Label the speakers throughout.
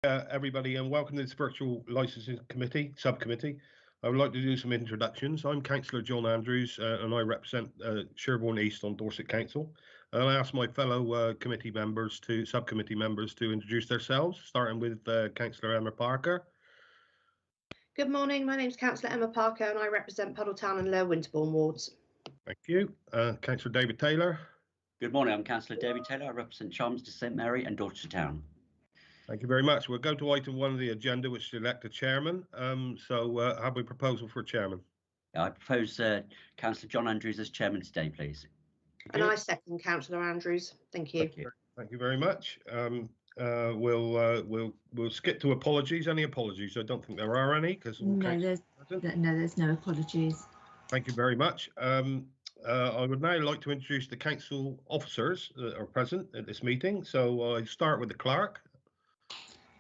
Speaker 1: Everybody, and welcome to this virtual licensing committee subcommittee. I would like to do some introductions. I'm Councillor John Andrews, and I represent Sherborne East on Dorset Council. And I ask my fellow subcommittee members to introduce themselves, starting with Councillor Emma Parker.
Speaker 2: Good morning, my name is Councillor Emma Parker and I represent Puddletown and Lower Winterbourne wards.
Speaker 1: Thank you. Councillor David Taylor.
Speaker 3: Good morning, I'm Councillor David Taylor. I represent Chelmsford, St Mary and Dorset Town.
Speaker 1: Thank you very much. We'll go to item 1 of the agenda, which is elect a chairman. Have we a proposal for a chairman?
Speaker 3: I propose Councillor John Andrews as chairman today, please.
Speaker 2: And I second Councillor Andrews. Thank you.
Speaker 1: Thank you very much. We'll skip to apologies. Any apologies? I don't think there are any because
Speaker 4: there's no apologies.
Speaker 1: Thank you very much. I would now like to introduce the council officers that are present at this meeting. So I start with the clerk.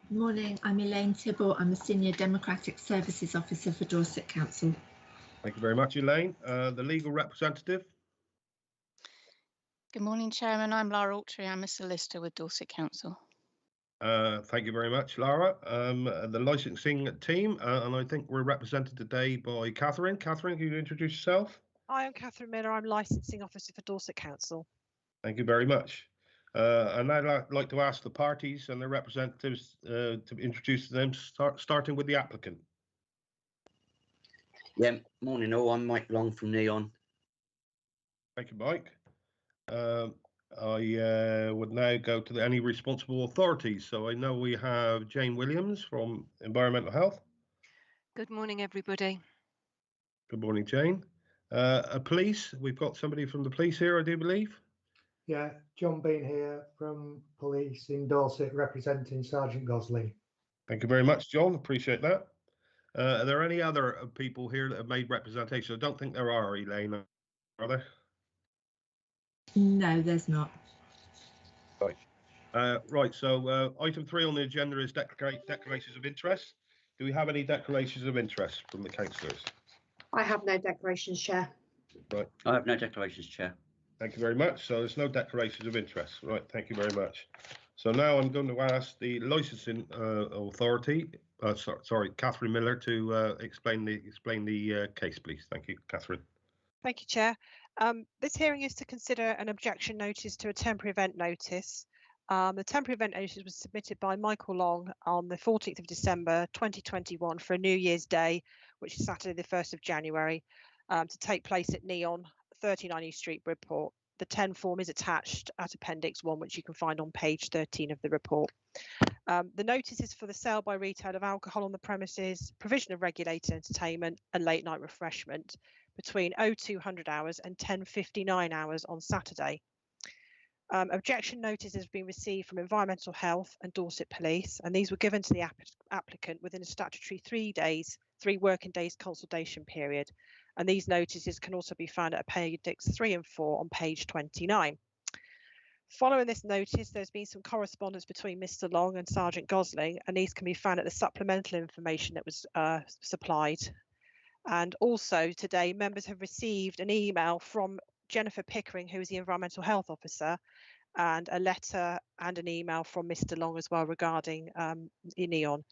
Speaker 4: Good morning, I'm Elaine Tibble. I'm a Senior Democratic Services Officer for Dorset Council.
Speaker 1: Thank you very much, Elaine. The legal representative.
Speaker 5: Good morning, Chairman. I'm Lara Autry. I'm a solicitor with Dorset Council.
Speaker 1: Thank you very much, Lara. The licensing team, and I think we're represented today by Catherine. Catherine, can you introduce yourself?
Speaker 6: Hi, I'm Catherine Miller. I'm licensing officer for Dorset Council.
Speaker 1: Thank you very much. And I'd like to ask the parties and their representatives to introduce them, starting with the applicant.
Speaker 7: Yeah, morning all. I'm Mike Long from Neon.
Speaker 1: Thank you, Mike. I would now go to any responsible authorities. So I know we have Jane Williams from Environmental Health.
Speaker 8: Good morning, everybody.
Speaker 1: Good morning, Jane. Police, we've got somebody from the police here, I do believe.
Speaker 9: Yeah, John Bean here from Police in Dorset, representing Sergeant Gosling.
Speaker 1: Thank you very much, John. Appreciate that. Are there any other people here that have made representation? I don't think there are, Elaine, are there?
Speaker 4: No, there's not.
Speaker 1: Right, so item 3 on the agenda is declarations of interest. Do we have any declarations of interest from the councillors?
Speaker 2: I have no declarations, Chair.
Speaker 1: Right.
Speaker 3: I have no declarations, Chair.
Speaker 1: Thank you very much. So there's no declarations of interest. Right, thank you very much. So now I'm going to ask the licensing authority, Catherine Miller, to explain the case, please. Thank you, Catherine.
Speaker 6: Thank you, Chair. This hearing is to consider an objection notice to a temporary event notice. The temporary event notice was submitted by Michael Long on the 14th of December 2021 for a New Year's Day, which is Saturday the 1st of January, to take place at Neon, 39 East Street, Bridport. The 10 form is attached at Appendix 1, which you can find on page 13 of the report. The notice is for the sale by retail of alcohol on the premises, provision of regulated entertainment and late night refreshment between 0200 hours and 10:59 hours on Saturday. Objection notice has been received from Environmental Health and Dorset Police, and these were given to the applicant within a statutory 3 working days consultation period. And these notices can also be found at Appendix 3 and 4 on page 29. Following this notice, there's been some correspondence between Mr. Long and Sergeant Gosling, and these can be found at the supplemental information that was supplied. And also today, members have received an email from Jennifer Pickering, who is the Environmental Health Officer, and a letter and an email from Mr. Long as well regarding Neon.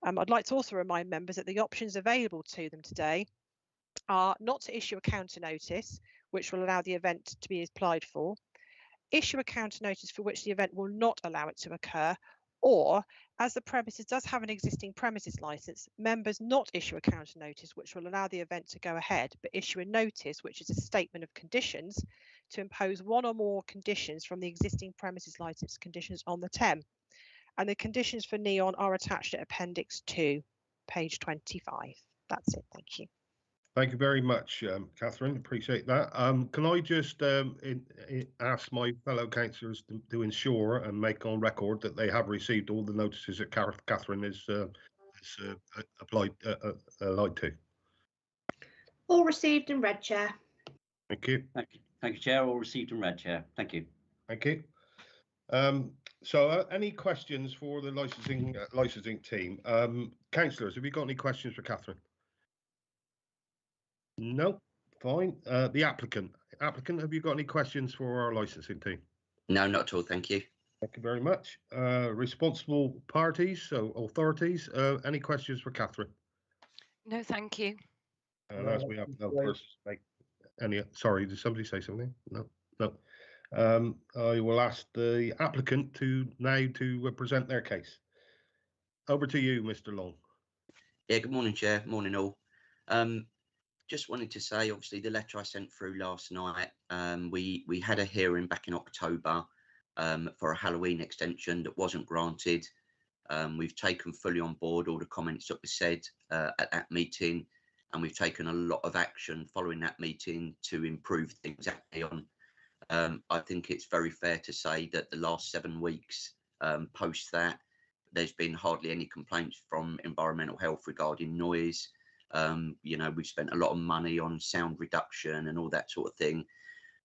Speaker 6: I'd like to also remind members that the options available to them today are not to issue a counter notice, which will allow the event to be applied for, issue a counter notice for which the event will not allow it to occur, or, as the premises does have an existing premises licence, members not issue a counter notice which will allow the event to go ahead, but issue a notice which is a statement of conditions to impose one or more conditions from the existing premises licence conditions on the TEM. And the conditions for Neon are attached at Appendix 2, page 25. That's it. Thank you.
Speaker 1: Thank you very much, Catherine. Appreciate that. Can I just ask my fellow councillors to ensure and make on record that they have received all the notices that Catherine is applied to?
Speaker 2: All received and read, Chair.
Speaker 1: Thank you.
Speaker 3: Thank you, Chair. All received and read, Chair. Thank you.
Speaker 1: Thank you. Any questions for the licensing team? Councillors, have you got any questions for Catherine? No, fine. The applicant, have you got any questions for our licensing team?
Speaker 7: No, not at all. Thank you.
Speaker 1: Thank you very much. Responsible parties, so authorities. Any questions for Catherine?
Speaker 8: No, thank you.
Speaker 1: And
Speaker 9: No,
Speaker 1: as we have no
Speaker 9: great.
Speaker 1: persons make any, sorry, did somebody say something? No, no. I will ask the applicant now to present their case. Over to you, Mr. Long.
Speaker 7: Yeah, good morning, Chair. Morning, all. Just wanted to say, obviously, the letter I sent through last night, we had a hearing back in October for a Halloween extension that wasn't granted. We've taken fully on board all the comments that were said at that meeting, and we've taken a lot of action following that meeting to improve things at Neon. I think it's very fair to say that the last 7 weeks post that, there's been hardly any complaints from environmental health regarding noise. You know, we've spent a lot of money on sound reduction and all that sort of thing.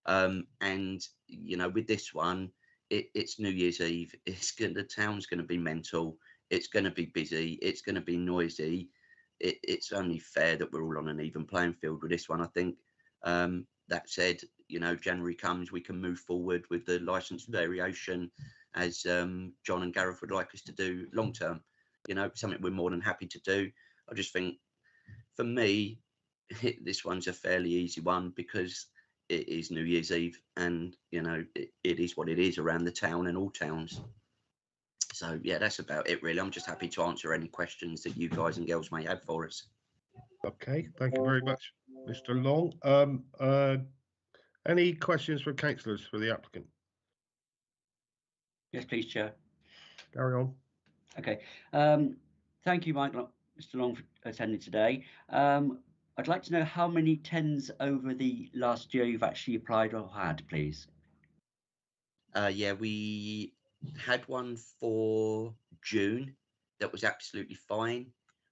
Speaker 7: And, you know, with this one, it's New Year's Eve. The town's going to be mental. It's going to be busy. It's going to be noisy. It's only fair that we're all on an even playing field with this one, I think. That said, you know, January comes, we can move forward with the licence variation as John and Gareth would like us to do long term. You know, something we're more than happy to do. I just think, for me, this one's a fairly easy one because it is New Year's Eve, and you know it is what it is around the town and all towns. So yeah, that's about it really. I'm just happy to answer any questions that you guys and girls may have for us.
Speaker 1: Okay, thank you very much, Mr. Long. Any questions for councillors for the applicant?
Speaker 3: Yes, please, Chair.
Speaker 1: Carry on.
Speaker 3: Okay. Thank you, Mr. Long, for attending today. I'd like to know how many tens over the last year you've actually applied or had, please.
Speaker 7: Yeah, we had one for June that was absolutely fine.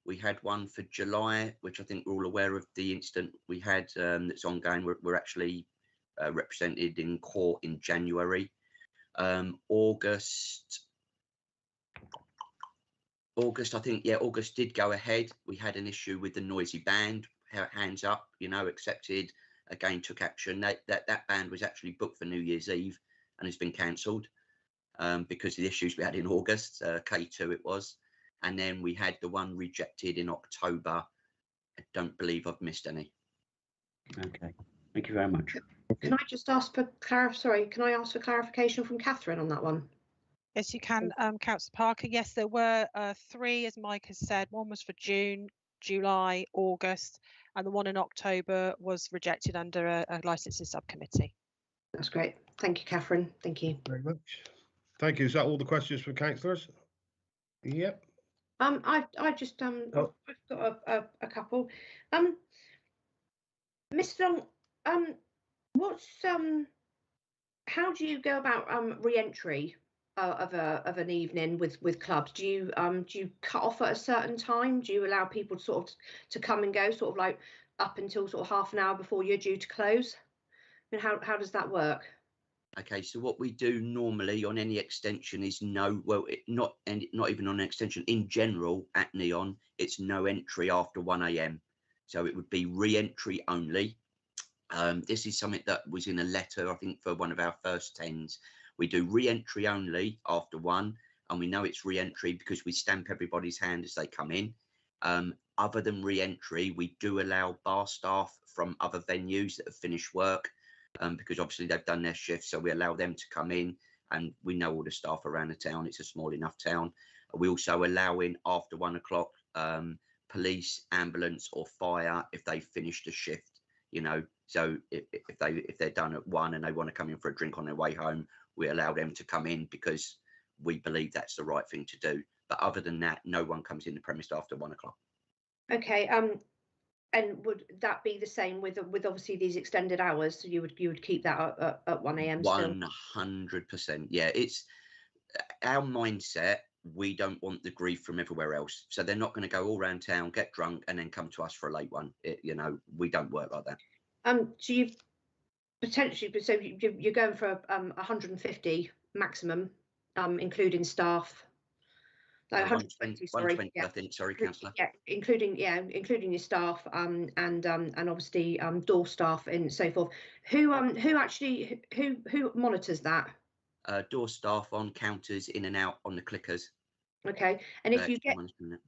Speaker 7: We had one for July, which I think we're all aware of the incident we had that's ongoing. We're actually represented in court in January. August, I think, yeah, August did go ahead. We had an issue with the noisy band. Hands up, you know, accepted. Again, took action. That band was actually booked for New Year's Eve and has been cancelled because of the issues we had in August. K2 it was. And then we had the one rejected in October. I don't believe I've missed any.
Speaker 3: Okay, thank you very much.
Speaker 2: Can I just ask for clarification from Catherine on that one?
Speaker 6: Yes, you can, Councillor Parker. Yes, there were 3, as Mike has said. One was for June, July, August, and the one in October was rejected under a licensing subcommittee.
Speaker 2: That's great. Thank you, Catherine. Thank you.
Speaker 1: Very much. Thank you. Is that all the questions for councillors? Yep.
Speaker 2: I just I've got a couple. Mr. Long, what's how do you go about re-entry of an evening with clubs? Do you cut off at a certain time? Do you allow people to come and go, sort of like up until sort of half an hour before you're due to close? And how does that work?
Speaker 7: Okay, so what we do normally on any extension is not even on an extension in general at Neon, it's no entry after 1 AM. So it would be re-entry only. This is something that was in a letter, I think, for one of our first 10s. We do re-entry only after 1, and we know it's re-entry because we stamp everybody's hand as they come in. Other than re-entry, we do allow bar staff from other venues that have finished work, because obviously they've done their shift, so we allow them to come in, and we know all the staff around the town. It's a small enough town. We also allow in after 1 o'clock police, ambulance or fire if they finished a shift, you know. So if they're done at 1 and they want to come in for a drink on their way home, we allow them to come in because we believe that's the right thing to do. But other than that, no one comes in the premise after 1 o'clock.
Speaker 2: Okay. And would that be the same with obviously these extended hours? So you would keep that at 1 AM still?
Speaker 7: 100%. Yeah, it's our mindset. We don't want the grief from everywhere else, so they're not going to go all around town, get drunk, and then come to us for a late one. You know, we don't work like that.
Speaker 2: So you've potentially, so you're going for 150 maximum, including staff. 120, sorry.
Speaker 7: 120, yeah. I think. Sorry, councillor.
Speaker 2: Yeah, including your staff, and obviously door staff and so forth. Who monitors that?
Speaker 7: door staff on counters, in and out on the clickers.
Speaker 2: Okay, and if you
Speaker 7: Extra
Speaker 2: get
Speaker 7: management.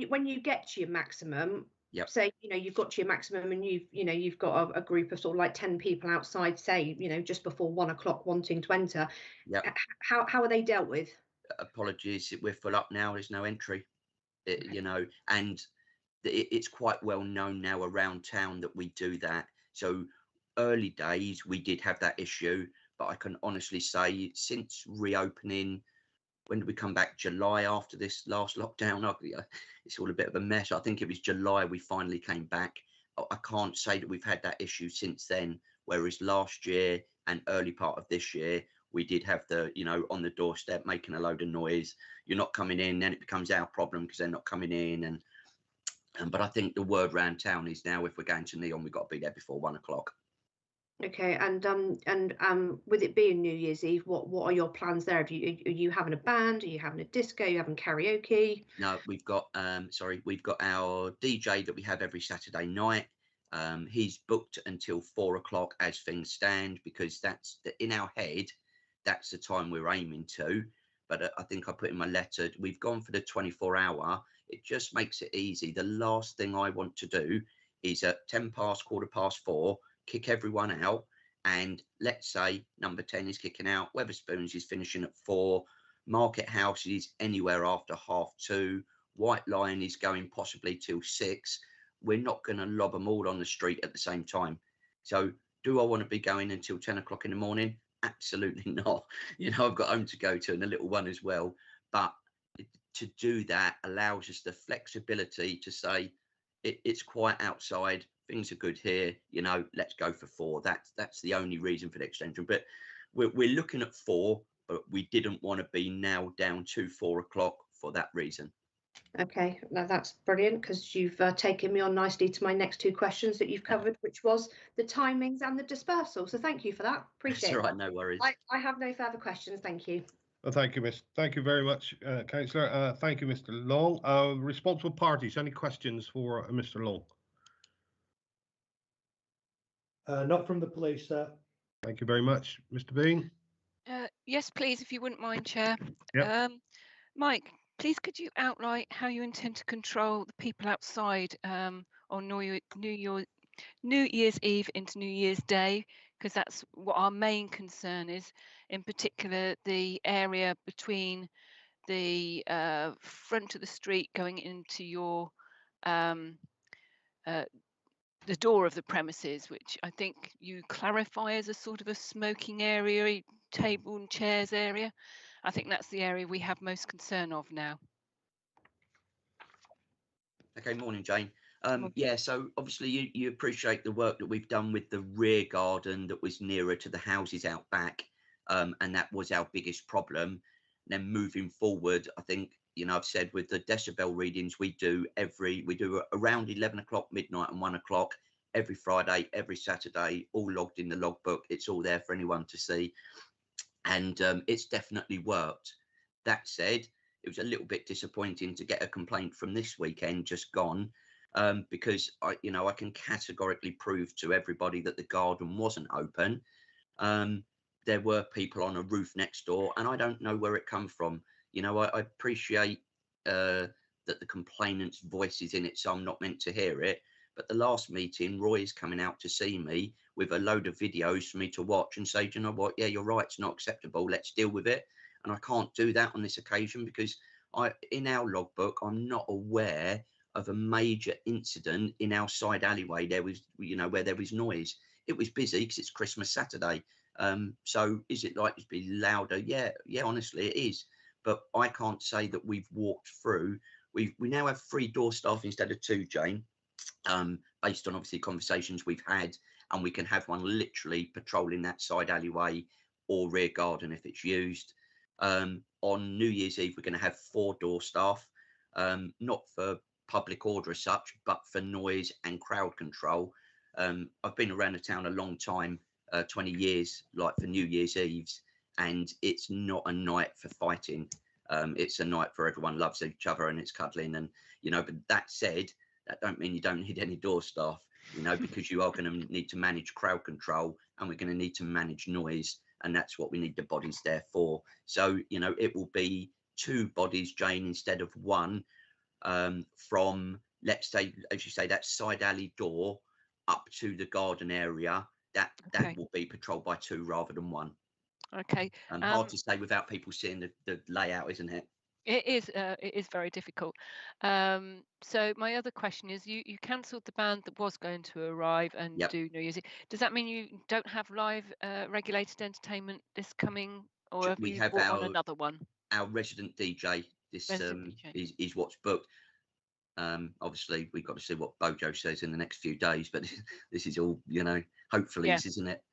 Speaker 2: when you get to your maximum,
Speaker 7: Yep.
Speaker 2: say you've got to your maximum and you've got a group of sort of like 10 people outside, say just before 1 o'clock wanting to enter.
Speaker 7: Yep.
Speaker 2: How are they dealt with?
Speaker 7: Apologies, we're full up now. There's no entry. And it's quite well known now around town that we do that. So early days we did have that issue, but I can honestly say since reopening, when did we come back? July, after this last lockdown. It's all a bit of a mess. I think it was July we finally came back. I can't say that we've had that issue since then, whereas last year and early part of this year we did have the on the doorstep making a load of noise. You're not coming in, then it becomes our problem because they're not coming in. And but I think the word around town is now if we're going to Neon, we've got to be there before 1 o'clock.
Speaker 2: Okay, and with it being New Year's Eve, what are your plans there? Are you having a band? Are you having a disco? Are you having karaoke?
Speaker 7: No, we've got we've got our DJ that we have every Saturday night. He's booked until 4 o'clock as things stand, because that's in our head, that's the time we're aiming to. But I think I put in my letter, we've gone for the 24-hour. It just makes it easy. The last thing I want to do is at 10 past, 4:15, kick everyone out. And let's say number 10 is kicking out, Weatherspoons is finishing at 4, Market House is anywhere after 2:30, White Lion is going possibly till 6. We're not going to lob them all on the street at the same time. So do I want to be going until 10 o'clock in the morning? Absolutely not. I've got home to go to and a little one as well. But to do that allows us the flexibility to say it's quiet outside, things are good here, let's go for 4. That's the only reason for the extension. But we're looking at 4, but we didn't want to be now down to 4 o'clock for that reason.
Speaker 2: Okay, now that's brilliant, because you've taken me on nicely to my next 2 questions that you've covered, which was the timings and the dispersal. So thank you for that. Appreciate it.
Speaker 7: That's all right, no worries.
Speaker 2: I have no further questions. Thank you.
Speaker 1: Well, thank you, Miss. Thank you very much, Councillor. Thank you, Mr. Long. Responsible parties, any questions for Mr. Long?
Speaker 9: Not from the police, sir.
Speaker 1: Thank you very much, Mr. Bean.
Speaker 8: Yes, please, if you wouldn't mind, Chair.
Speaker 1: Yep.
Speaker 8: Mike, please could you outline how you intend to control the people outside on New Year's Eve into New Year's Day, because that's what our main concern is, in particular the area between the front of the street going into your the door of the premises, which I think you clarify as a sort of a smoking area, table and chairs area. I think that's the area we have most concern of now.
Speaker 7: Okay, morning, Jane. Yeah, so obviously you appreciate the work that we've done with the rear garden that was nearer to the houses out back, and that was our biggest problem. Then moving forward, I think, I've said with the decibel readings we do around 11 o'clock, midnight and 1 o'clock every Friday, every Saturday, all logged in the logbook. It's all there for anyone to see. And it's definitely worked. That said, it was a little bit disappointing to get a complaint from this weekend just gone, because I can categorically prove to everybody that the garden wasn't open. There were people on a roof next door, and I don't know where it come from. I appreciate that the complainant's voice is in it, so I'm not meant to hear it. But the last meeting, Roy's coming out to see me with a load of videos for me to watch and say, do you know what? Yeah, you're right. It's not acceptable. Let's deal with it. And I can't do that on this occasion because in our logbook, I'm not aware of a major incident in our side alleyway. There was, where there was noise. It was busy because it's Christmas Saturday. So is it likely to be louder? Yeah, honestly, it is. But I can't say that we've walked through. We now have 3 door staff instead of 2, Jane, based on obviously conversations we've had, and we can have one literally patrolling that side alleyway or rear garden if it's used. On New Year's Eve, we're going to have 4 door staff, not for public order as such, but for noise and crowd control. I've been around the town a long time, 20 years, like for New Year's Eves, and it's not a night for fighting. It's a night for everyone loves each other and it's cuddling. And, but that said, that don't mean you don't need any door staff, because you are going to need to manage crowd control and we're going to need to manage noise. and that's what we need the bodies there for. So, you know, it will be 2 bodies, Jane, instead of 1, from, let's say, as you say, that side alley door up to the garden area. That will be patrolled by 2 rather than 1.
Speaker 8: Okay.
Speaker 7: Hard to say without people seeing the layout, isn't it?
Speaker 8: It is very difficult. So my other question is, you cancelled the band that was going to arrive and do New Year's Eve. Does that mean you don't have live regulated entertainment this coming, or have
Speaker 7: We
Speaker 8: you
Speaker 7: have
Speaker 8: brought on another one?
Speaker 7: Our resident DJ. This is what's booked. Obviously we've got to see what Bojo says in the next few days, but this is all, you know, hopefully this isn't it.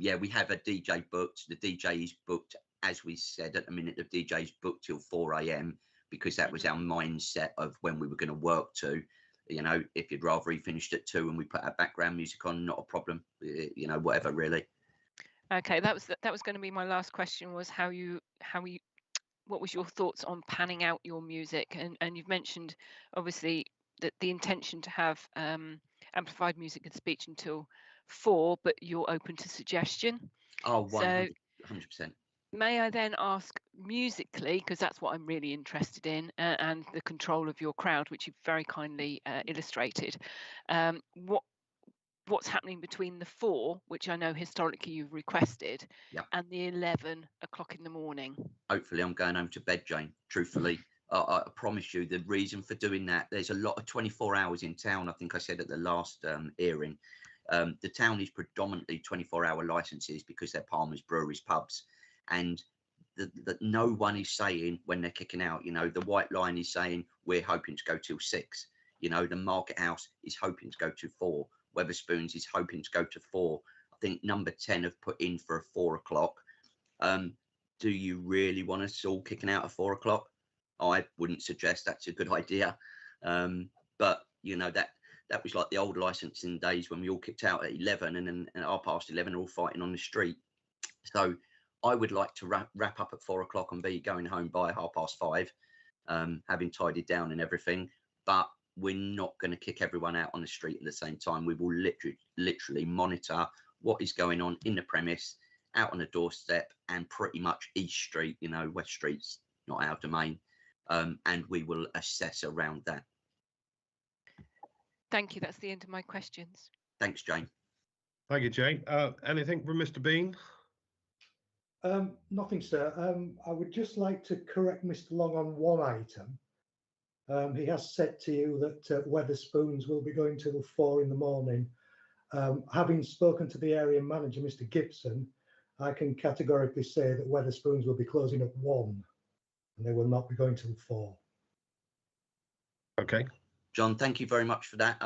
Speaker 7: Yeah, we have a DJ booked. The DJ is booked, as we said at the minute. The DJ's booked till 4 a.m. because that was our mindset of when we were going to work to. You know, if you'd rather he finished at 2 and we put our background music on, not a problem. You know, whatever really.
Speaker 8: Okay, that was going to be my last question, was what was your thoughts on panning out your music? And you've mentioned obviously that the intention to have amplified music and speech until 4, but you're open to suggestion.
Speaker 7: Oh, 100%.
Speaker 8: May I then ask musically, because that's what I'm really interested in, and the control of your crowd, which you've very kindly illustrated, what's happening between the 4, which I know historically you've requested, and the 11 o'clock in the morning? Hopefully
Speaker 7: I'm going home to bed, Jane, truthfully. I promise you the reason for doing that, there's a lot of 24 hours in town. I think I said at the last hearing, the town is predominantly 24-hour licenses because they're Palmer's, breweries, pubs, and that no one is saying when they're kicking out. You know, the White Line is saying we're hoping to go till 6. You know, the Market House is hoping to go to 4. Weatherspoons is hoping to go to 4. I think number 10 have put in for a 4 o'clock. Do you really want us all kicking out at 4 o'clock? I wouldn't suggest that's a good idea. But you know, that was like the old licensing days when we all kicked out at 11, and then at 11:30 are all fighting on the street. So I would like to wrap up at 4 o'clock and be going home by 5:30, having tidied down and everything. But we're not going to kick everyone out on the street at the same time. We will literally monitor what is going on in the premise, out on the doorstep, and pretty much East Street. You know, West Street's not our domain, and we will assess around that.
Speaker 8: Thank you. That's the end of my questions.
Speaker 7: Thanks, Jane.
Speaker 1: Thank you, Jane. Anything from Mr. Bean?
Speaker 9: Nothing, sir. I would just like to correct Mr. Long on one item. He has said to you that Weatherspoons will be going till 4 in the morning. Having spoken to the area manager, Mr. Gibson, I can categorically say that Weatherspoons will be closing at 1 and they will not be going till 4.
Speaker 1: Okay.
Speaker 7: John, thank you very much for that.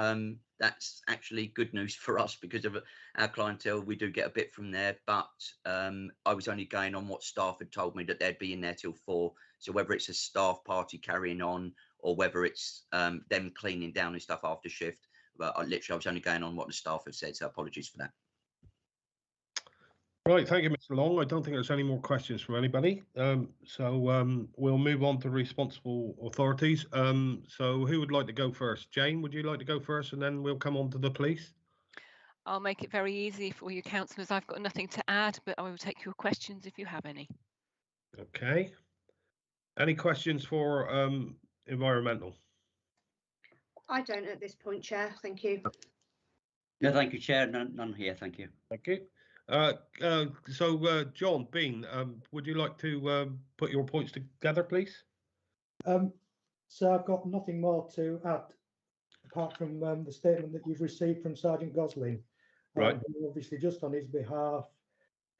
Speaker 7: That's actually good news for us because of our clientele. We do get a bit from there, but I was only going on what staff had told me, that they'd be in there till 4. So whether it's a staff party carrying on or whether it's them cleaning down and stuff after shift, but I was only going on what the staff have said. So apologies for that.
Speaker 1: Right, thank you, Mr. Long. I don't think there's any more questions from anybody. So we'll move on to responsible authorities. So who would like to go first? Jane, would you like to go first, and then we'll come on to the police?
Speaker 8: I'll make it very easy for you councillors. I've got nothing to add, but I will take your questions if you have any.
Speaker 1: Okay. Any questions for environmental?
Speaker 2: I don't at this point, Chair. Thank you.
Speaker 3: No, thank you, Chair. None here. Thank you.
Speaker 1: Thank you. So, John Bean, would you like to put your points together, please?
Speaker 9: So I've got nothing more to add apart from the statement that you've received from Sergeant Gosling.
Speaker 1: Right.
Speaker 9: Obviously, just on his behalf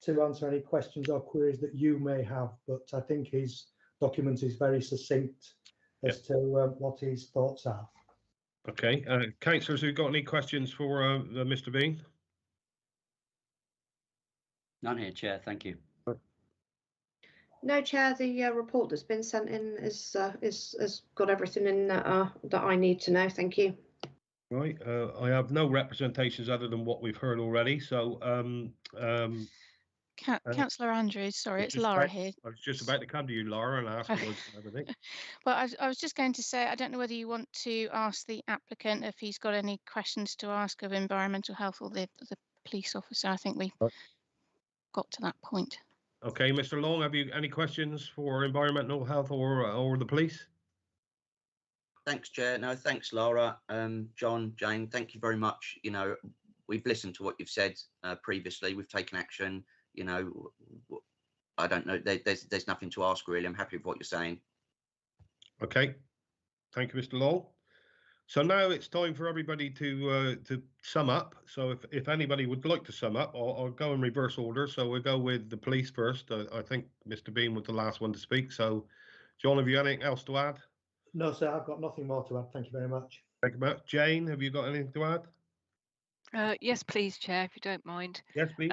Speaker 9: to answer any questions or queries that you may have, but I think his document is very succinct as to what his thoughts are.
Speaker 1: Okay. Councillors, who got any questions for Mr. Bean?
Speaker 3: None here, Chair. Thank you.
Speaker 2: No, Chair. The report that's been sent in is has got everything in that I need to know. Thank you.
Speaker 1: Right. I have no representations other than what we've heard already. So,
Speaker 5: Councillor Andrews, sorry, it's Laura here.
Speaker 1: I was just about to come to you, Laura, and ask you everything.
Speaker 5: Well, I was just going to say, I don't know whether you want to ask the applicant if he's got any questions to ask of environmental health or the police officer. I think we. got to that point.
Speaker 1: Okay, Mr. Long, have you any questions for environmental health or the police?
Speaker 7: Thanks, Chair. No, thanks, Laura. John, Jane, thank you very much. You know, we've listened to what you've said previously. We've taken action. You know, I don't know. There's nothing to ask really. I'm happy with what you're saying.
Speaker 1: Okay, thank you, Mr. Long. So now it's time for everybody to sum up. So if anybody would like to sum up, I'll go in reverse order. So we'll go with the police first. I think Mr. Bean was the last one to speak. So, John, have you anything else to add?
Speaker 9: No, sir, I've got nothing more to add. Thank you very much.
Speaker 1: Thank you very much. Jane, have you got anything to add?
Speaker 8: Yes, please, Chair, if you don't mind.
Speaker 1: Yes, please.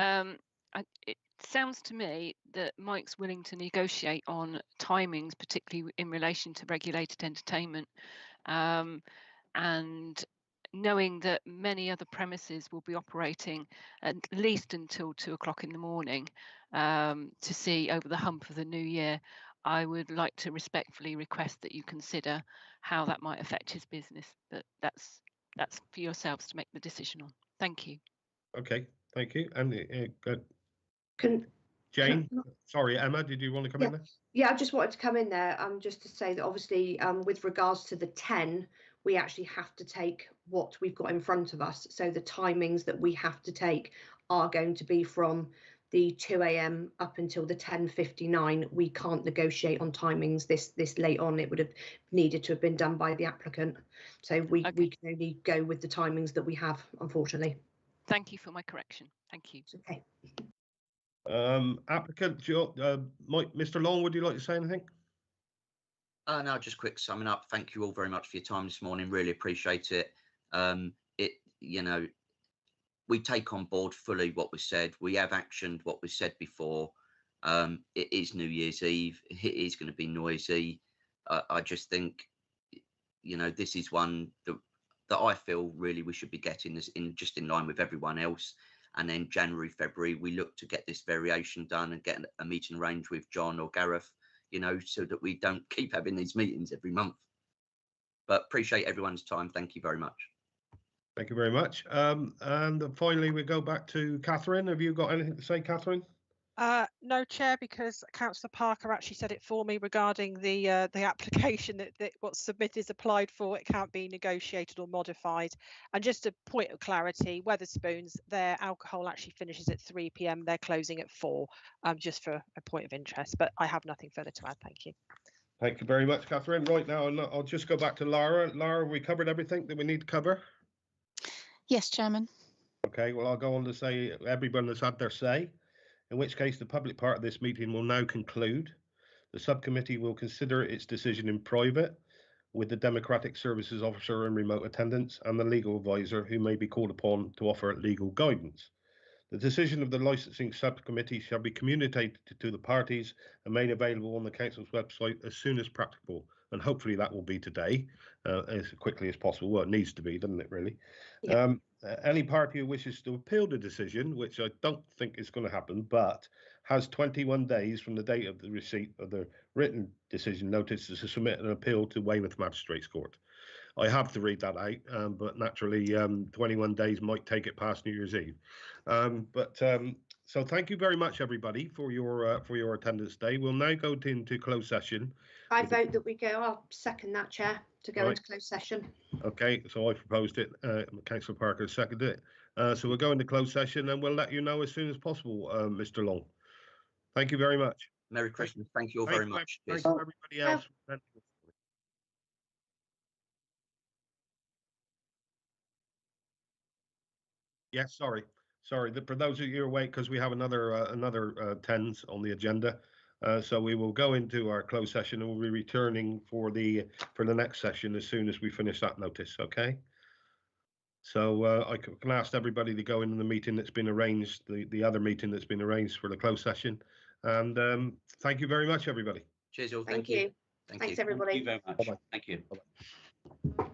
Speaker 8: It sounds to me that Mike's willing to negotiate on timings, particularly in relation to regulated entertainment. And knowing that many other premises will be operating at least until 2 o'clock in the morning to see over the hump of the new year, I would like to respectfully request that you consider how that might affect his business. But that's for yourselves to make the decision on. Thank you.
Speaker 1: Okay, thank you. And
Speaker 2: Can,
Speaker 1: sorry, Emma, did you want to come in there?
Speaker 2: Yeah, I just wanted to come in there just to say that obviously with regards to the 10, we actually have to take what we've got in front of us. So the timings that we have to take are going to be from the 2 a.m. up until the 10:59. We can't negotiate on timings this late on. It would have needed to have been done by the applicant. So we can only go with the timings that we have, unfortunately.
Speaker 8: Thank you for my correction. Thank you.
Speaker 2: It's okay.
Speaker 1: Applicant, Mr. Long, would you like to say anything?
Speaker 7: No, just quick summing up. Thank you all very much for your time this morning. Really appreciate it. You know, we take on board fully what was said. We have actioned what was said before. It is New Year's Eve. It is going to be noisy. I just think, you know, this is one that I feel really we should be getting this in line with everyone else. And then January, February, we look to get this variation done and get a meeting arranged with John or Gareth, you know, so that we don't keep having these meetings every month. But appreciate everyone's time. Thank you very much.
Speaker 1: Thank you very much. And finally, we go back to Catherine. Have you got anything to say, Catherine?
Speaker 6: No, Chair, because Councillor Parker actually said it for me regarding the application that what's submitted is applied for. It can't be negotiated or modified. And just a point of clarity, Wetherspoons, their alcohol actually finishes at 3 p.m. They're closing at 4, just for a point of interest. But I have nothing further to add. Thank you.
Speaker 1: Thank you very much, Catherine. Right now, I'll just go back to Lara. Lara, we covered everything that we need to cover?
Speaker 5: Yes, Chairman.
Speaker 1: Okay, well, I'll go on to say everyone has had their say, in which case the public part of this meeting will now conclude. The subcommittee will consider its decision in private with the Democratic Services Officer in remote attendance and the legal advisor who may be called upon to offer legal guidance. The decision of the licensing subcommittee shall be communicated to the parties and made available on the council's website as soon as practicable. And hopefully that will be today, as quickly as possible. Well, it needs to be, doesn't it, really? Yeah. Any party who wishes to appeal the decision, which I don't think is going to happen, but has 21 days from the date of the receipt of the written decision notice to submit an appeal to Weymouth Magistrates Court. I have to read that out, but naturally 21 days might take it past New Year's Eve. So thank you very much, everybody, for your attendance today. We'll now go into closed session.
Speaker 2: I vote that we go. I'll second that, Chair, to go into closed session.
Speaker 1: Okay, so I proposed it. Councillor Parker seconded it. So we'll go into closed session and we'll let you know as soon as possible, Mr. Long. Thank you very much.
Speaker 7: Merry Christmas. Thank you all very much.
Speaker 1: Thank you, everybody else. Yes, sorry. For those of you who are awake, because we have another 10s on the agenda. So we will go into our closed session and we'll be returning for the next session as soon as we finish that notice. Okay. So I can ask everybody to go into the meeting that's been arranged, the other meeting that's been arranged for the closed session. And thank you very much, everybody.
Speaker 7: Cheers, all.
Speaker 2: Thank you. Thanks, everybody.
Speaker 3: Thank you very much.
Speaker 1: Bye-bye.
Speaker 3: Thank you.
Speaker 1: Bye-bye.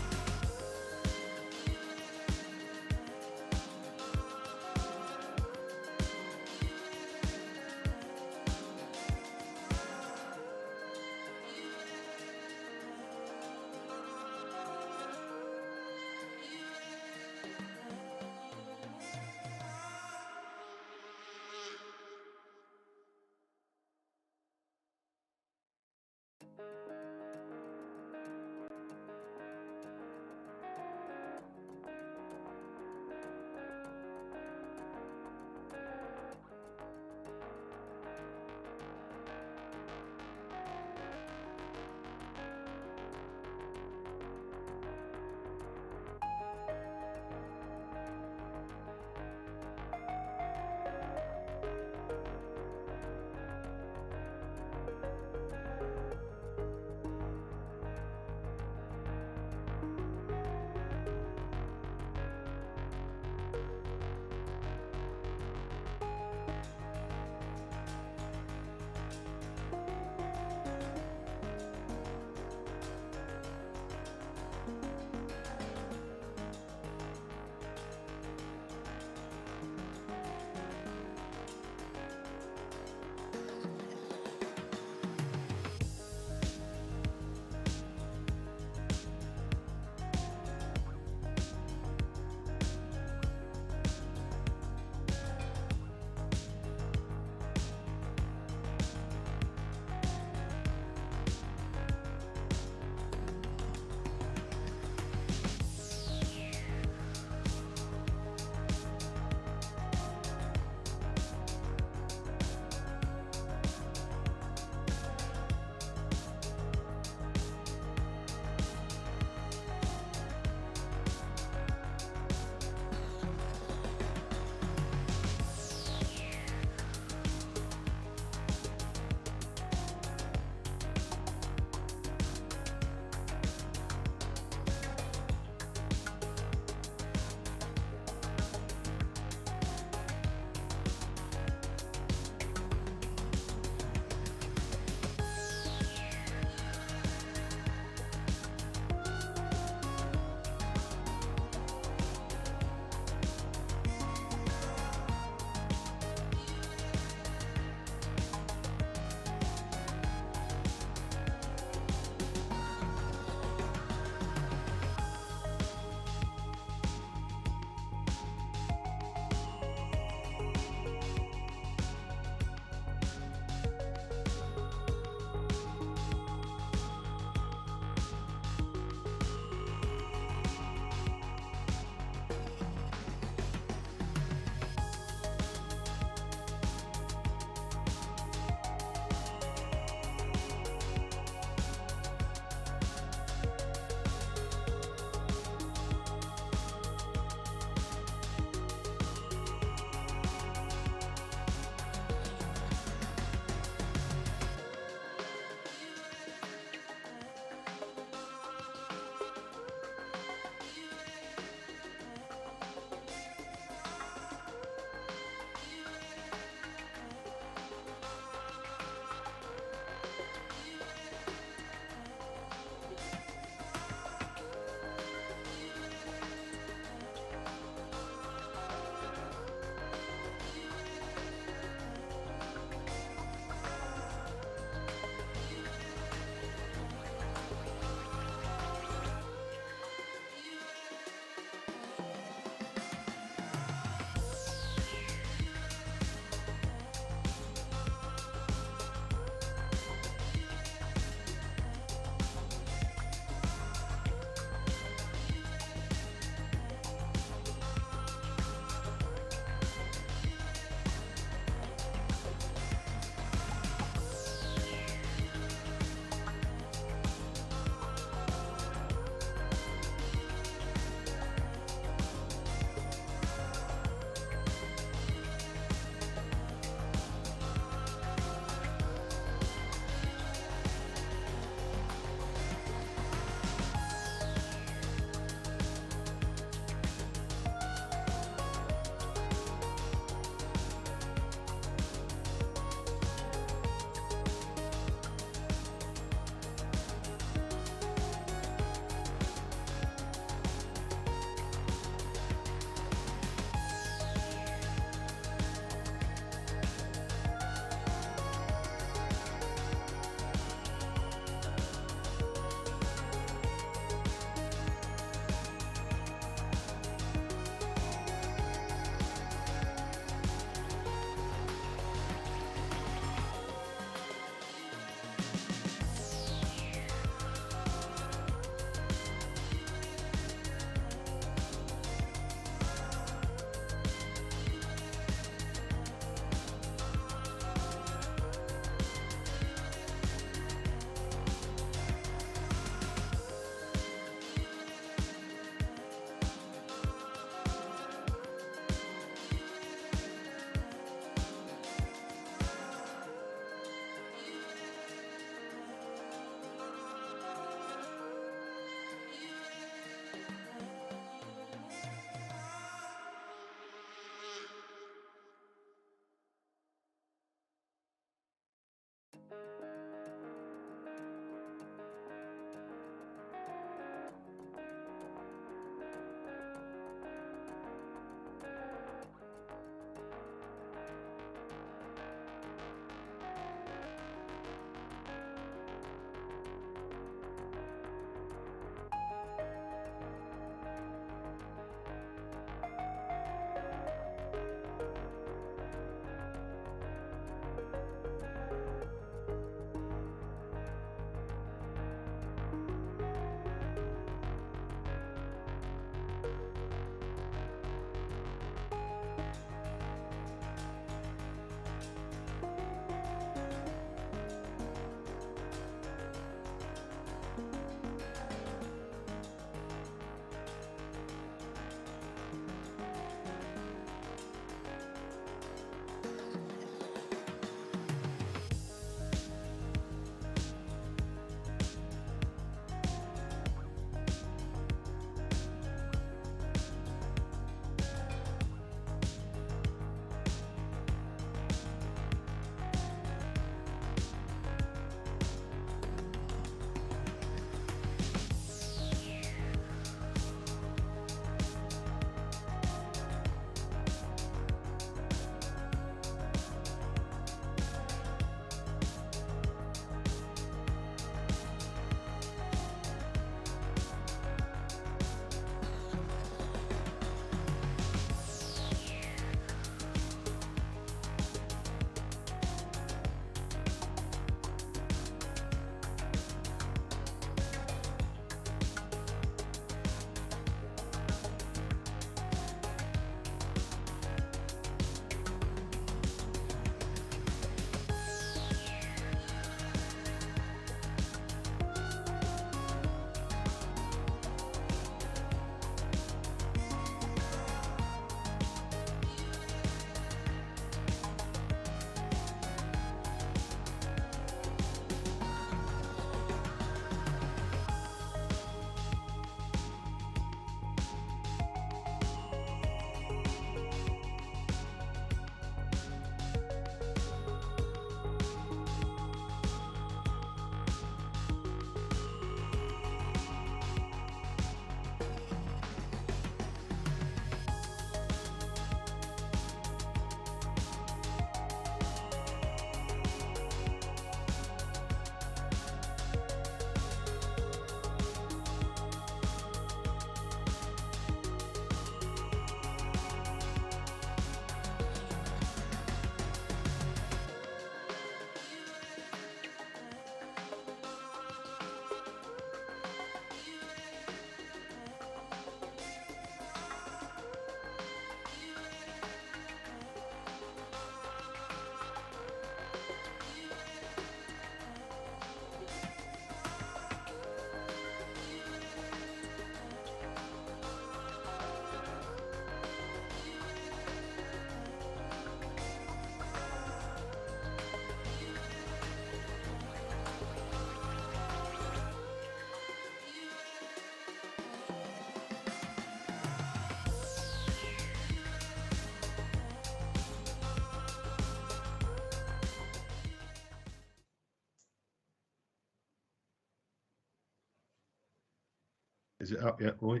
Speaker 1: Is it up yet, Roy?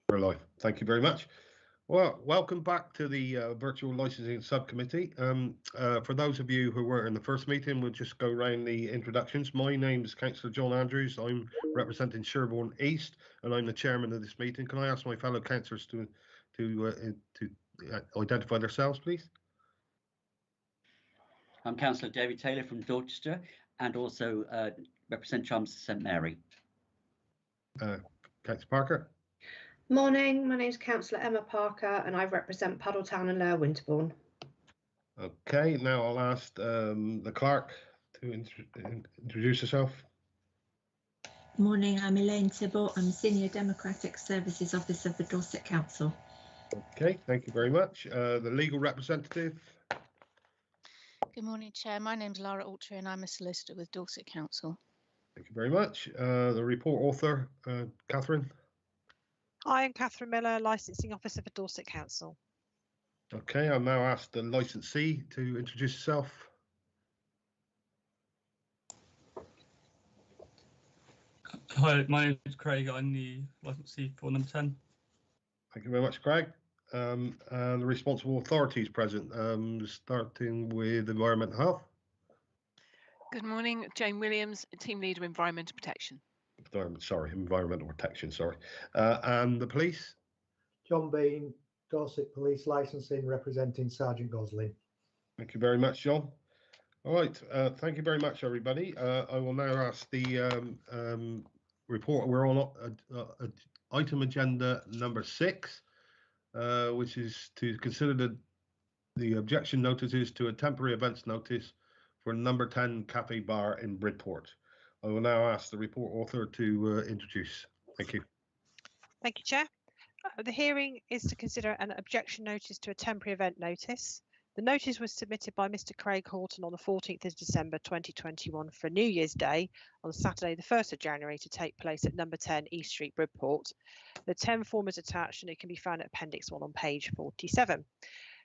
Speaker 1: We're live. Thank you very much. Well, welcome back to the virtual licensing subcommittee. For those of you who weren't in the first meeting, we'll just go around the introductions. My name is Councillor John Andrews. I'm representing Sherborne East, and I'm the chairman of this meeting. Can I ask my fellow councillors to identify themselves, please?
Speaker 3: I'm Councillor David Taylor from Dorchester, and also represent Chelmsford St Mary.
Speaker 1: Councillor Parker.
Speaker 2: Morning, my name is Councillor Emma Parker and I represent Puddletown and Lower Winterbourne.
Speaker 1: Okay, now I'll ask the clerk to introduce herself.
Speaker 4: Morning, I'm Elaine Tibble. I'm Senior Democratic Services Officer for Dorset Council.
Speaker 1: Okay, thank you very much. The legal representative.
Speaker 5: Good morning, Chair. My name's Lara Altry and I'm a solicitor with Dorset Council.
Speaker 1: Thank you very much. The report author, Catherine.
Speaker 6: Hi, I'm Catherine Miller, Licensing Officer for Dorset Council.
Speaker 1: Okay, I'll now ask the licensee to introduce herself.
Speaker 10: Hi, my name is Craig. I'm the licensee for number 10.
Speaker 1: Thank you very much, Craig. And the responsible authorities present, starting with Environmental Health.
Speaker 8: Good morning, Jane Williams, Team Leader Environmental Protection.
Speaker 1: Environmental Protection, sorry. And the police?
Speaker 9: John Bean, Dorset Police Licensing, representing Sergeant Gosling.
Speaker 1: Thank you very much, John. All right, thank you very much, everybody. I will now ask the report. We're on item agenda number 6, which is to consider the objection notices to a temporary events notice for number 10 Cafe Bar in Bridport. I will now ask the report author to introduce. Thank you.
Speaker 6: Thank you, Chair. The hearing is to consider an objection notice to a temporary event notice. The notice was submitted by Mr. Craig Horton on the 14th of December 2021 for New Year's Day on Saturday the 1st of January to take place at number 10 East Street, Bridport. The 10 form is attached and it can be found at Appendix 1 on page 47.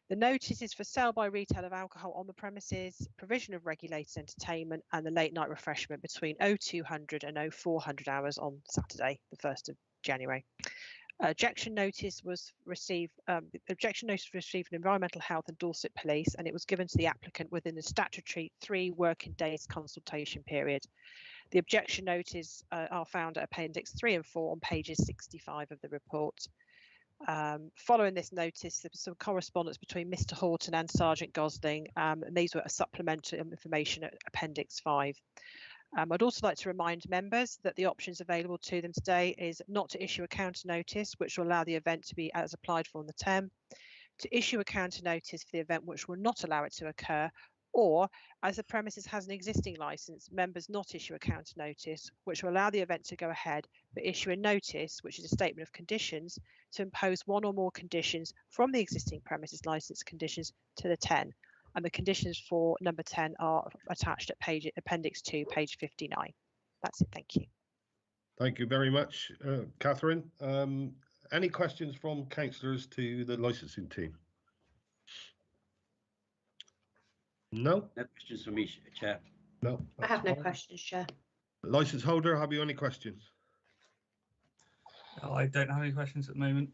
Speaker 6: The notice is for sale by retail of alcohol on the premises, provision of regulated entertainment and the late night refreshment between 0200 and 0400 hours on Saturday the 1st of January. Objection notice was received. Objection notice was received from Environmental Health and Dorset Police, and it was given to the applicant within the statutory 3 working days consultation period. The objection notices are found at Appendix 3 and 4 on pages 65 of the report. Following this notice, there was some correspondence between Mr. Horton and Sergeant Gosling, and these were a supplementary information at Appendix 5. I'd also like to remind members that the options available to them today is not to issue a counter notice, which will allow the event to be as applied for on the 10, to issue a counter notice for the event which will not allow it to occur, or as the premises has an existing licence, members not issue a counter notice, which will allow the event to go ahead, but issue a notice, which is a statement of conditions, to impose one or more conditions from the existing premises licence conditions to the 10. And the conditions for number 10 are attached at Appendix 2, page 59. That's it. Thank you.
Speaker 1: Thank you very much, Catherine. Any questions from councillors to the licensing team? No?
Speaker 3: No questions from me, Chair.
Speaker 1: No.
Speaker 2: I have no questions, Chair.
Speaker 1: License holder, have you any questions?
Speaker 10: I don't have any questions at the moment.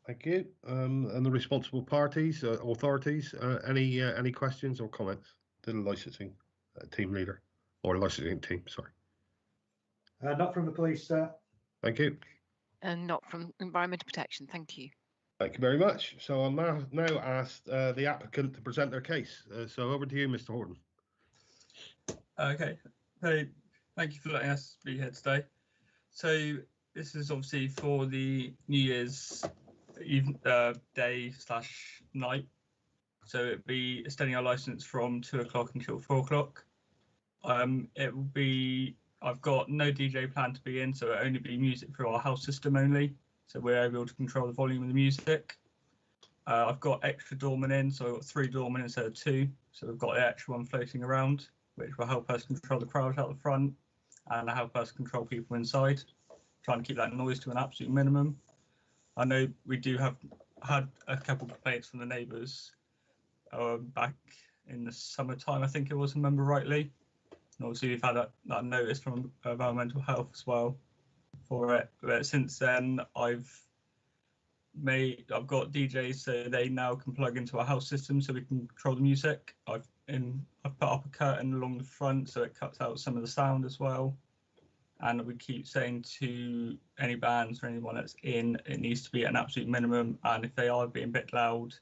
Speaker 1: Thank you. And the responsible parties, authorities, any questions or comments to the licensing team leader or licensing team? Sorry.
Speaker 9: Not from the police, sir.
Speaker 1: Thank you.
Speaker 8: And not from Environmental Protection. Thank you.
Speaker 1: Thank you very much. So I'll now ask the applicant to present their case. So over to you, Mr. Horton.
Speaker 10: Okay. So thank you for letting us be here today. So this is obviously for the New Year's day/night, so it'd be extending our license from 2 o'clock until 4 o'clock. It will be, I've got no DJ plan to be in, so it'll only be music through our house system only, so we're able to control the volume of the music. I've got extra doormen in, so I've got 3 doormen instead of 2, so we've got the extra one floating around, which will help us control the crowd out the front and help us control people inside, trying to keep that noise to an absolute minimum. I know we do have had a couple of complaints from the neighbours back in the summertime, I think it was, if I remember rightly. And obviously we've had that notice from Environmental Health as well. for it. But since then, I've got DJs so they now can plug into our house system so we can control the music. I've put up a curtain along the front so it cuts out some of the sound as well. And we keep saying to any bands or anyone that's in, it needs to be an absolute minimum. And if they are being a bit loud,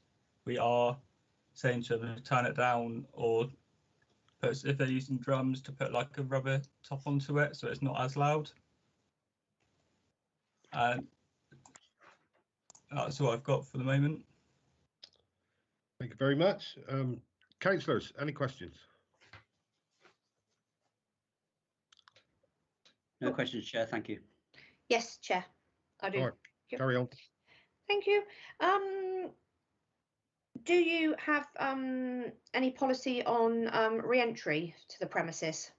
Speaker 10: we are saying to them to turn it down, or if they're using drums, to put like a rubber top onto it so it's not as loud. And that's all I've got for the moment.
Speaker 1: Thank you very much. Councillors, any questions?
Speaker 3: No questions, Chair. Thank you.
Speaker 2: Yes, Chair, I do.
Speaker 1: All right, carry on.
Speaker 2: Thank you. Do you have any policy on re-entry to the premises?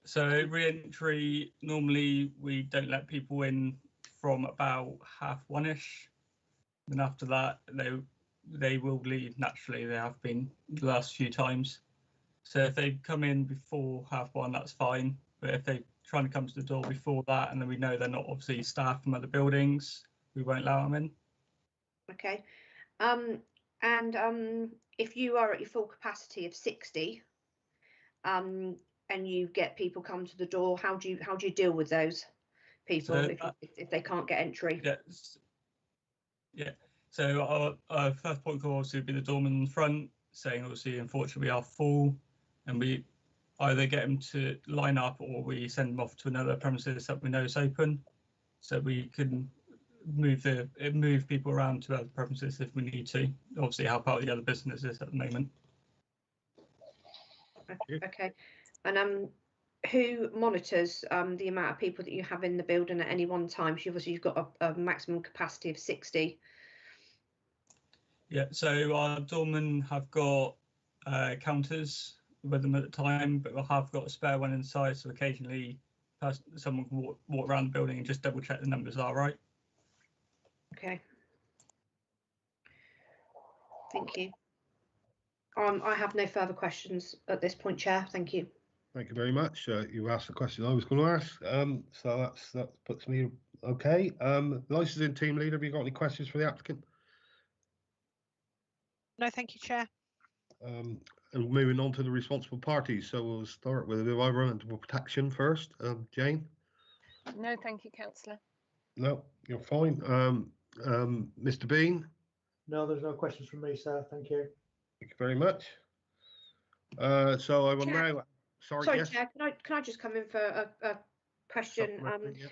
Speaker 10: So re-entry, normally we don't let people in from about 1:30ish. And after that, they will leave naturally. They have been the last few times. So if they come in before 1:30, that's fine. But if they try to come to the door before that, and then we know they're not obviously staff from other buildings, we won't allow them in.
Speaker 2: Okay. If you are at your full capacity of 60, and you get people come to the door, how do you deal with those people if they can't get entry?
Speaker 10: Yeah. So our first point call obviously would be the doorman in the front, saying obviously unfortunately we are full, and we either get them to line up or we send them off to another premises that we know is open, so we can move people around to other premises if we need to. Obviously help out the other businesses at the moment.
Speaker 2: Okay. And who monitors the amount of people that you have in the building at any one time? So obviously you've got a maximum capacity of 60. Yeah,
Speaker 10: so our doormen have got counters with them at the time, but we'll have got a spare one inside, so occasionally someone can walk around the building and just double check the numbers are right.
Speaker 2: Okay. Thank you. I have no further questions at this point, Chair. Thank you.
Speaker 1: Thank you very much. You asked the question I was going to ask, so that puts me okay. Licensing team leader, have you got any questions for the applicant?
Speaker 6: No, thank you, Chair.
Speaker 1: And moving on to the responsible parties, so we'll start with the environmental protection first. Jane?
Speaker 8: No, thank you, Councillor.
Speaker 1: No, you're fine. Mr. Bean?
Speaker 9: No, there's no questions from me, sir. Thank you.
Speaker 1: Thank you very much. So I will
Speaker 2: Chair,
Speaker 1: now. Sorry, yes?
Speaker 2: Chair, can I just come in for a question?
Speaker 1: Yeah.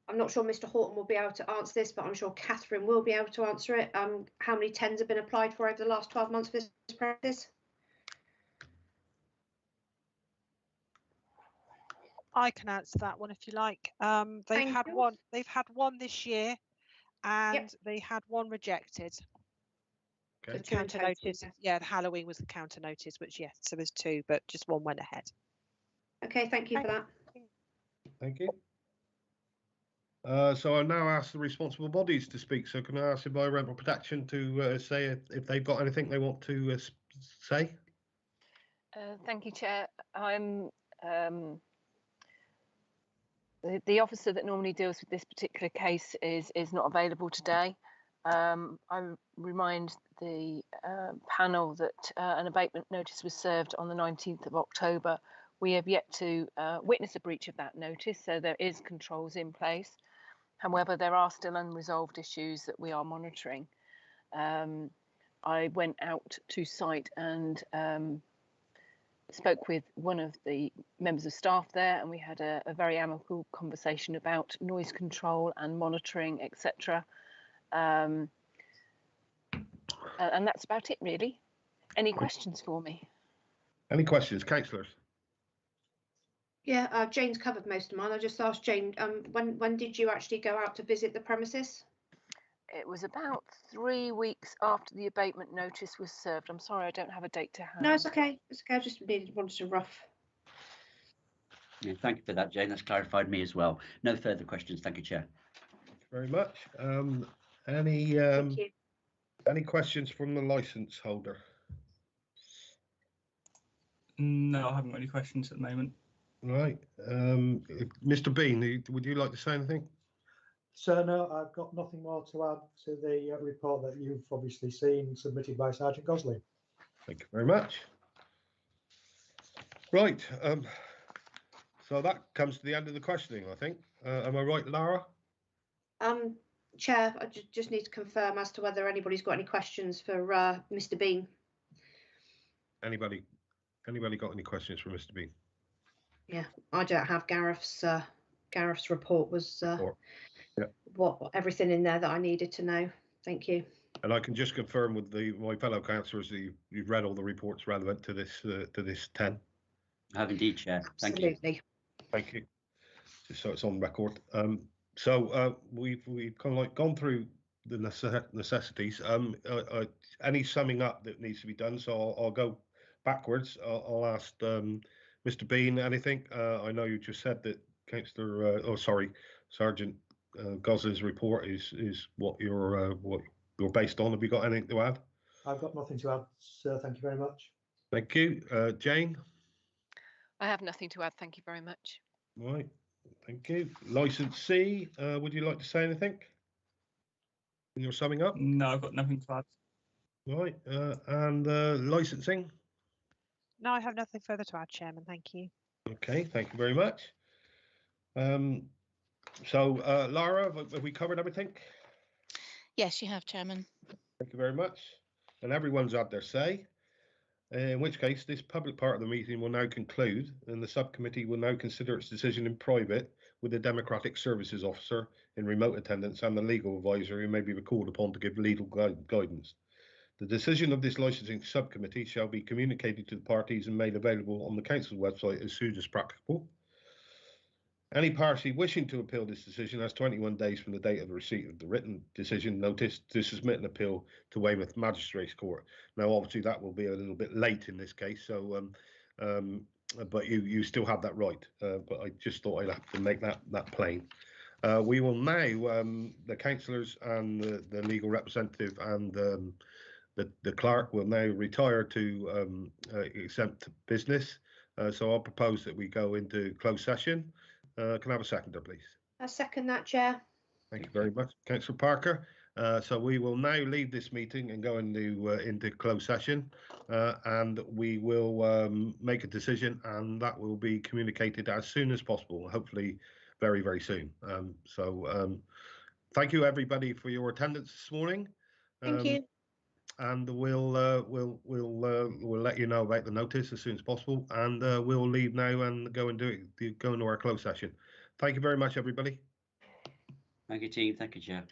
Speaker 2: I'm not sure Mr. Horton will be able to answer this, but I'm sure Catherine will be able to answer it. How many tens have been applied for over the last 12 months for this practice?
Speaker 6: I can answer that one if you like. They've had one this year, and they had one rejected.
Speaker 1: Okay.
Speaker 6: The counter notice, yeah, the Halloween was the counter notice, which yes, so there's two, but just one went ahead.
Speaker 2: Okay, thank you for that.
Speaker 1: Thank you. So I now ask the responsible bodies to speak. So can I ask Environmental Protection to say if they've got anything they want to say?
Speaker 8: Thank you, Chair. I'm the officer that normally deals with this particular case is not available today. I remind the panel that an abatement notice was served on the 19th of October. We have yet to witness a breach of that notice, so there is controls in place. However, there are still unresolved issues that we are monitoring. I went out to site and spoke with one of the members of staff there, and we had a very amicable conversation about noise control and monitoring, etc. And that's about it, really. Any questions for me?
Speaker 1: Any questions, councillors?
Speaker 2: Yeah, Jane's covered most of mine. I just asked Jane, when did you actually go out to visit the premises?
Speaker 8: It was about 3 weeks after the abatement notice was served. I'm sorry, I don't have a date to hand.
Speaker 2: No, it's okay. It's okay. I just wanted a rough.
Speaker 3: Yeah, thank you for that, Jane. That's clarified me as well. No further questions. Thank you, Chair.
Speaker 1: Thank you very much. Any questions from the licence holder?
Speaker 10: No, I haven't got any questions at the moment.
Speaker 1: Right. Mr. Bean, would you like to say anything?
Speaker 9: So no, I've got nothing more to add to the report that you've obviously seen submitted by Sergeant Gosling.
Speaker 1: Thank you very much. Right. So that comes to the end of the questioning, I think. Am I right, Lara?
Speaker 2: Chair, I just need to confirm as to whether anybody's got any questions for Mr. Bean.
Speaker 1: Anybody got any questions for Mr. Bean?
Speaker 2: Yeah, I don't have Gareth's report was
Speaker 1: Yeah.
Speaker 2: what everything in there that I needed to know. Thank you.
Speaker 1: And I can just confirm with my fellow councillors that you've read all the reports relevant to this 10.
Speaker 3: I have indeed, Chair. Thank you.
Speaker 2: Absolutely.
Speaker 1: Thank you. Just so it's on record. So we've kind of like gone through the necessities. Any summing up that needs to be done. So I'll go backwards. I'll ask Mr. Bean anything. I know you just said that Sergeant Gosling's report is what you're based on. Have you got anything to add?
Speaker 9: I've got nothing to add, sir. Thank you very much.
Speaker 1: Thank you, Jane.
Speaker 8: I have nothing to add. Thank you very much.
Speaker 1: Right. Thank you. Licensee, would you like to say anything? You're summing up?
Speaker 10: No, I've got nothing to add.
Speaker 1: Right. And licensing?
Speaker 6: No, I have nothing further to add, Chairman. Thank you.
Speaker 1: Okay, thank you very much. So, Lara, have we covered everything?
Speaker 5: Yes, you have, Chairman.
Speaker 1: Thank you very much. And everyone's had their say. In which case, this public part of the meeting will now conclude, and the subcommittee will now consider its decision in private with the Democratic Services Officer in remote attendance and the legal advisor who may be called upon to give legal guidance. The decision of this licensing subcommittee shall be communicated to the parties and made available on the council's website as soon as practicable. Any party wishing to appeal this decision has 21 days from the date of the receipt of the written decision notice to submit an appeal to Weymouth Magistrates Court. Now, obviously, that will be a little bit late in this case, so but you still have that right. But I just thought I'd have to make that plain. We will now, the councillors and the legal representative and the clerk will now retire to exempt business. So I'll propose that we go into closed session. Can I have a seconder, please?
Speaker 2: I second that, Chair.
Speaker 1: Thank you very much, Councillor Parker. So we will now leave this meeting and go into closed session, and we will make a decision, and that will be communicated as soon as possible. Hopefully, very, very soon. Thank you, everybody, for your attendance this morning.
Speaker 2: Thank you.
Speaker 1: And we'll let you know about the notice as soon as possible, and we'll leave now and go into our closed session. Thank you very much, everybody.
Speaker 3: Thank you, team. Thank you, Chair.